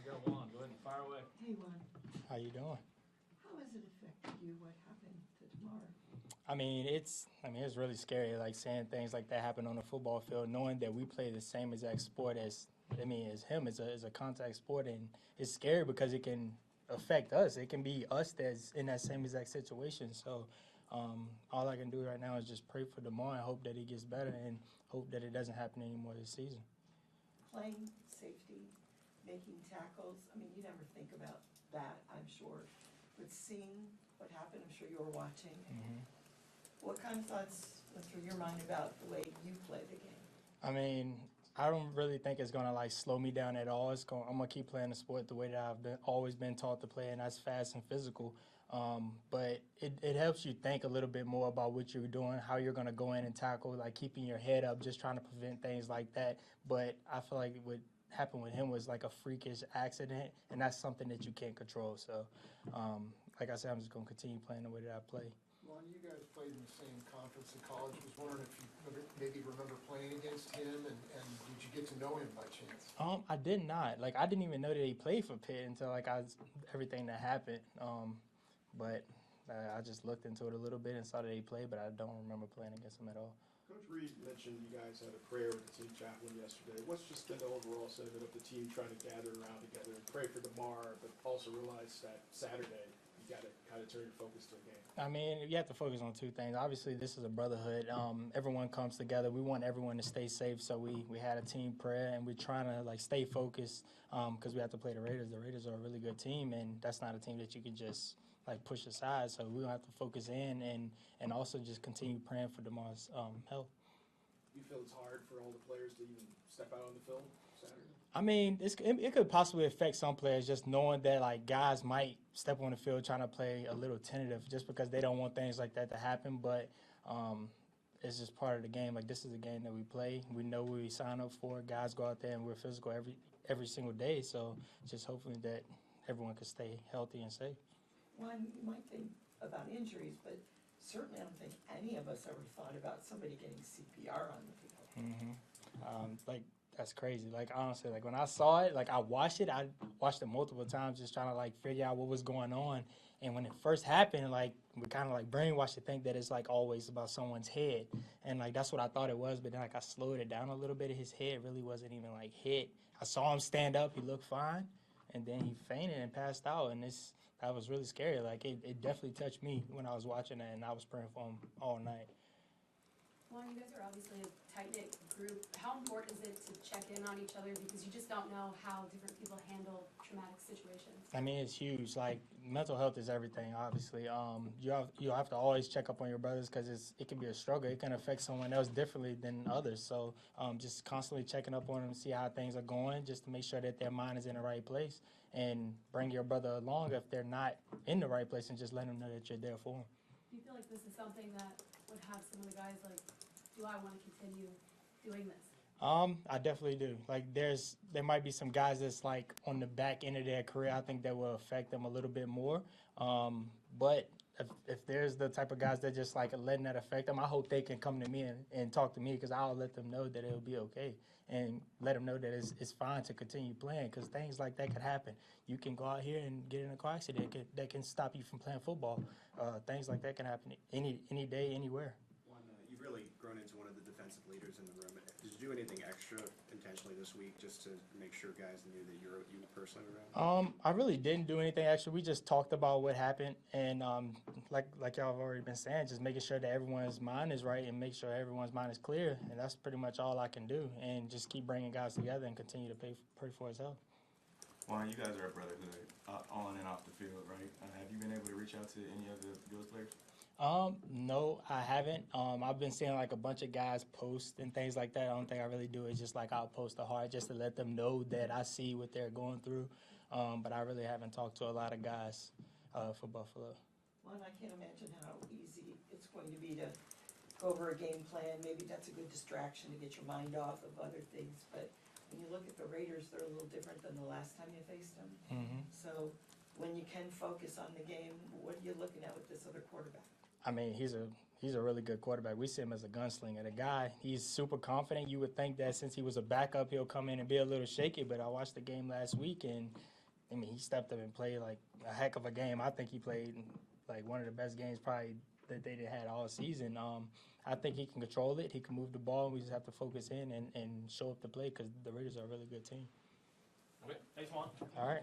got Juan. Go ahead and fire away. Hey, Juan. How you doing? How has it affected you? What happened to Damar? It's really scary, like seeing things like that happen on the football field, knowing that we play the same exact sport as him. It's a contact sport, and it's scary because it can affect us. It can be us that's in that same exact situation. So, all I can do right now is just pray for Damar and hope that he gets better and hope that it doesn't happen anymore this season. Playing safety, making tackles. I mean, you never think about that, I'm sure. But seeing what happened, I'm sure you were watching. Mm-hmm. What kind of thoughts went through your mind about the way you play the game? I don't really think it's gonna like slow me down at all. I'm gonna keep playing the sport the way that I've always been taught to play, and that's fast and physical. But it helps you think a little bit more about what you're doing, how you're gonna go in and tackle, like keeping your head up, just trying to prevent things like that. But I feel like what happened with him was like a freakish accident, and that's something that you can't control. So, like I said, I'm just gonna continue playing the way that I play. Ron, you guys played in the same conference in college. I was wondering if you maybe remember playing against him, and did you get to know him by chance? I did not. Like, I didn't even know that he played for Pitt until everything that happened. But I just looked into it a little bit and saw that he played, but I don't remember playing against him at all. Coach Reed mentioned you guys had a prayer with the team chaplain yesterday. What's just been the overall sentiment of the team trying to gather around together and pray for Damar, but also realize that Saturday you got to kind of turn your focus to a game? You have to focus on two things. Obviously, this is a brotherhood. Everyone comes together. We want everyone to stay safe, so we had a team prayer, and we're trying to like stay focused because we have to play the Raiders. The Raiders are a really good team, and that's not a team that you can just like push aside. So we have to focus in and also just continue praying for Damar's health. Do you feel it's hard for all the players to even step out on the field Saturday? It could possibly affect some players just knowing that like guys might step on the field trying to play a little tentative just because they don't want things like that to happen. But it's just part of the game. Like, this is a game that we play. We know what we sign up for. Guys go out there and we're physical every single day. So just hopefully that everyone can stay healthy and safe. One, you might think about injuries, but certainly I don't think any of us ever thought about somebody getting CPR on the field. Mm-hmm. That's crazy. Like, honestly, like when I saw it, like I watched it multiple times just trying to like figure out what was going on. And when it first happened, like we kind of like brainwashed to think that it's like always about someone's head. And like that's what I thought it was, but then like I slowed it down a little bit. His head really wasn't even like hit. I saw him stand up, he looked fine, and then he fainted and passed out, and that was really scary. Like it definitely touched me when I was watching that, and I was praying for him all night. Well, you guys are obviously a tight-knit group. How important is it to check in on each other because you just don't know how different people handle traumatic situations? It's huge. Like, mental health is everything, obviously. You have to always check up on your brothers because it can be a struggle. It can affect someone else differently than others. So just constantly checking up on them, see how things are going, just to make sure that their mind is in the right place, and bring your brother along if they're not in the right place, and just let them know that you're there for them. Do you feel like this is something that would have some of the guys like, do I want to continue doing this? I definitely do. Like, there might be some guys that's like on the back end of their career. I think that will affect them a little bit more. But if there's the type of guys that just like letting that affect them, I hope they can come to me and talk to me, because I'll let them know that it'll be okay, and let them know that it's fine to continue playing, because things like that could happen. You can go out here and get in a car accident that can stop you from playing football. Things like that can happen any day, anywhere. You've really grown into one of the defensive leaders in the room. Did you do anything extra intentionally this week just to make sure guys knew that you personally were around? I really didn't do anything extra. We just talked about what happened, and like y'all have already been saying, just making sure that everyone's mind is right and make sure everyone's mind is clear, and that's pretty much all I can do, and just keep bringing guys together and continue to pray for his health. Juan, you guys are a brotherhood on and off the field, right? Have you been able to reach out to any of the Bills players? No, I haven't. I've been seeing like a bunch of guys post and things like that. The only thing I really do is just like I'll post a heart just to let them know that I see what they're going through. But I really haven't talked to a lot of guys for Buffalo. One, I can't imagine how easy it's going to be to go over a game plan. Maybe that's a good distraction to get your mind off of other things. But when you look at the Raiders, they're a little different than the last time you faced them. Mm-hmm. So when you can focus on the game, what are you looking at with this other quarterback? He's a really good quarterback. We see him as a gunslinger. The guy, he's super confident. You would think that since he was a backup, he'll come in and be a little shaky. But I watched the game last week, and I mean, he stepped up and played like a heck of a game. I think he played like one of the best games probably that they had all season. I think he can control it. He can move the ball. We just have to focus in and show up to play because the Raiders are a really good team. Okay, thanks, Juan. All right.